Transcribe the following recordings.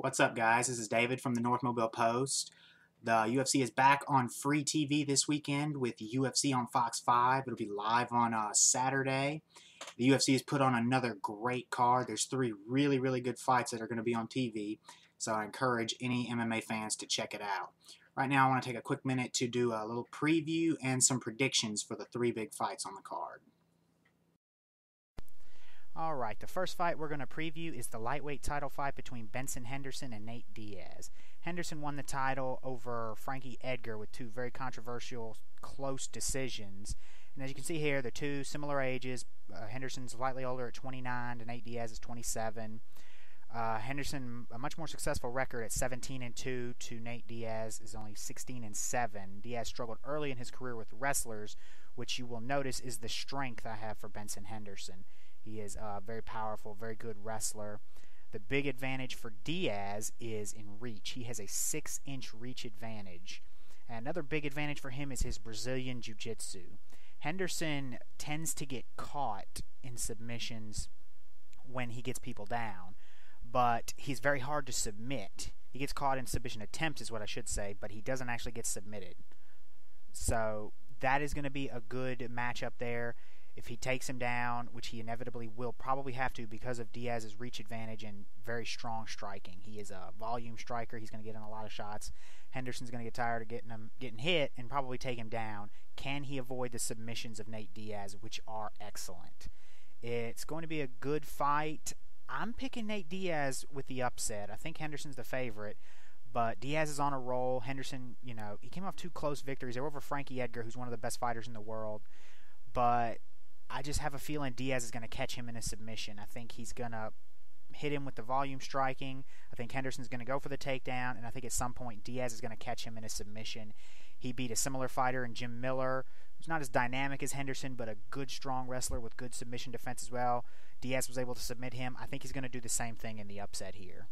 What's up, guys? This is David from the North Mobile Post. The UFC is back on free TV this weekend with UFC on Fox 5. It'll be live on Saturday. The UFC has put on another great card. There's three really good fights that are going to be on TV, so I encourage any MMA fans to check it out. Right now, I want to take a quick minute to do a little preview and some predictions for the three big fights on the card. Alright, the first fight we're going to preview is the lightweight title fight between Benson Henderson and Nate Diaz. Henderson won the title over Frankie Edgar with two very controversial, close decisions. And as you can see here, they're two similar ages. Henderson's slightly older at 29, and Nate Diaz is 27. Henderson, a much more successful record at 17-2 to Nate Diaz is only 16-7. Diaz struggled early in his career with wrestlers, which you will notice is the strength I have for Benson Henderson. He is a very powerful, very good wrestler. The big advantage for Diaz is in reach. He has a 6-inch reach advantage. And another big advantage for him is his Brazilian Jiu-Jitsu. Henderson tends to get caught in submissions when he gets people down, but he's very hard to submit. He gets caught in submission attempts is what I should say, but he doesn't actually get submitted. So that is going to be a good matchup there. If he takes him down, which he inevitably will probably have to because of Diaz's reach advantage and very strong striking. He is a volume striker. He's going to get in a lot of shots. Henderson's going to get tired of getting hit and probably take him down. Can he avoid the submissions of Nate Diaz, which are excellent? It's going to be a good fight. I'm picking Nate Diaz with the upset. I think Henderson's the favorite, but Diaz is on a roll. Henderson, he came off two close victories. They were over Frankie Edgar, who's one of the best fighters in the world, but I just have a feeling Diaz is going to catch him in a submission. I think he's going to hit him with the volume striking. I think Henderson's going to go for the takedown, and I think at some point Diaz is going to catch him in a submission. He beat a similar fighter in Jim Miller, who's not as dynamic as Henderson, but a good, strong wrestler with good submission defense as well. Diaz was able to submit him. I think he's going to do the same thing in the upset here.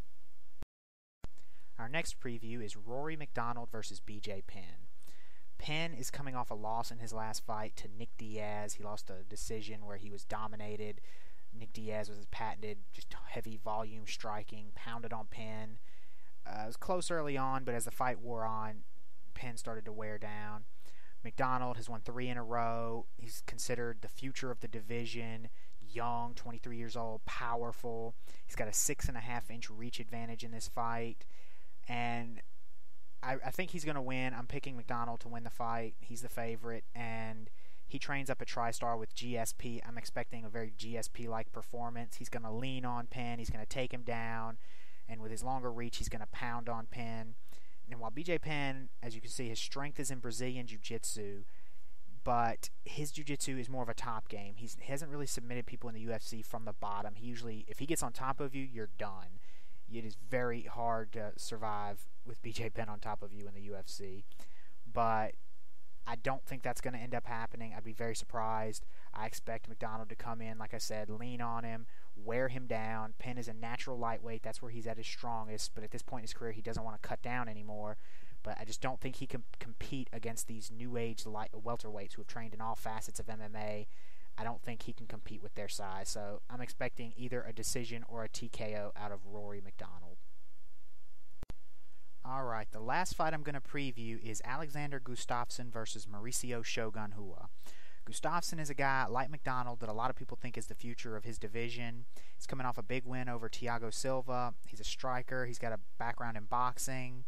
Our next preview is Rory MacDonald versus BJ Penn. Penn is coming off a loss in his last fight to Nick Diaz. He lost a decision where he was dominated. Nick Diaz was patented, just heavy volume striking, pounded on Penn. It was close early on, but as the fight wore on, Penn started to wear down. MacDonald has won 3 in a row. He's considered the future of the division. Young, 23 years old, powerful. He's got a 6.5-inch reach advantage in this fight. And I think he's going to win. I'm picking MacDonald to win the fight. He's the favorite, and he trains up at TriStar with GSP. I'm expecting a very GSP-like performance. He's going to lean on Penn. He's going to take him down, and with his longer reach, he's going to pound on Penn. And while BJ Penn, as you can see, his strength is in Brazilian Jiu-Jitsu, but his Jiu-Jitsu is more of a top game. He hasn't really submitted people in the UFC from the bottom. He usually, if he gets on top of you, you're done. It is very hard to survive with BJ Penn on top of you in the UFC. But I don't think that's going to end up happening. I'd be very surprised. I expect MacDonald to come in, like I said, lean on him, wear him down. Penn is a natural lightweight. That's where he's at his strongest. But at this point in his career, he doesn't want to cut down anymore. But I just don't think he can compete against these new age welterweights who have trained in all facets of MMA. I don't think he can compete with their size. So I'm expecting either a decision or a TKO out of Rory MacDonald. Alright, the last fight I'm going to preview is Alexander Gustafsson versus Mauricio Shogun Rua. Gustafsson is a guy, like MacDonald, that a lot of people think is the future of his division. He's coming off a big win over Thiago Silva. He's a striker. He's got a background in boxing.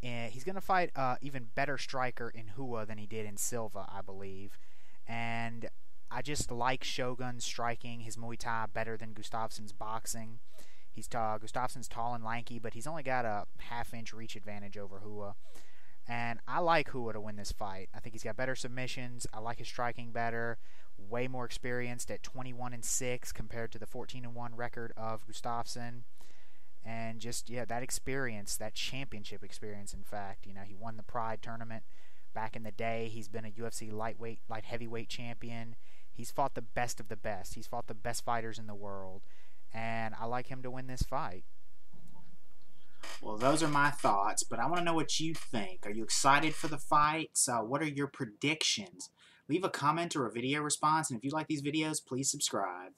And he's going to fight an even better striker in Rua than he did in Silva, I believe. And I just like Shogun's striking, his Muay Thai, better than Gustafsson's boxing. Gustafsson's tall and lanky, but he's only got a half-inch reach advantage over Rua. And I like Rua to win this fight. I think he's got better submissions. I like his striking better. Way more experienced at 21-6 compared to the 14-1 record of Gustafsson. And just, that experience, that championship experience, in fact. He won the Pride tournament back in the day. He's been a UFC light heavyweight champion. He's fought the best of the best. He's fought the best fighters in the world. And I like him to win this fight. Well, those are my thoughts, but I want to know what you think. Are you excited for the fights? What are your predictions? Leave a comment or a video response, and if you like these videos, please subscribe.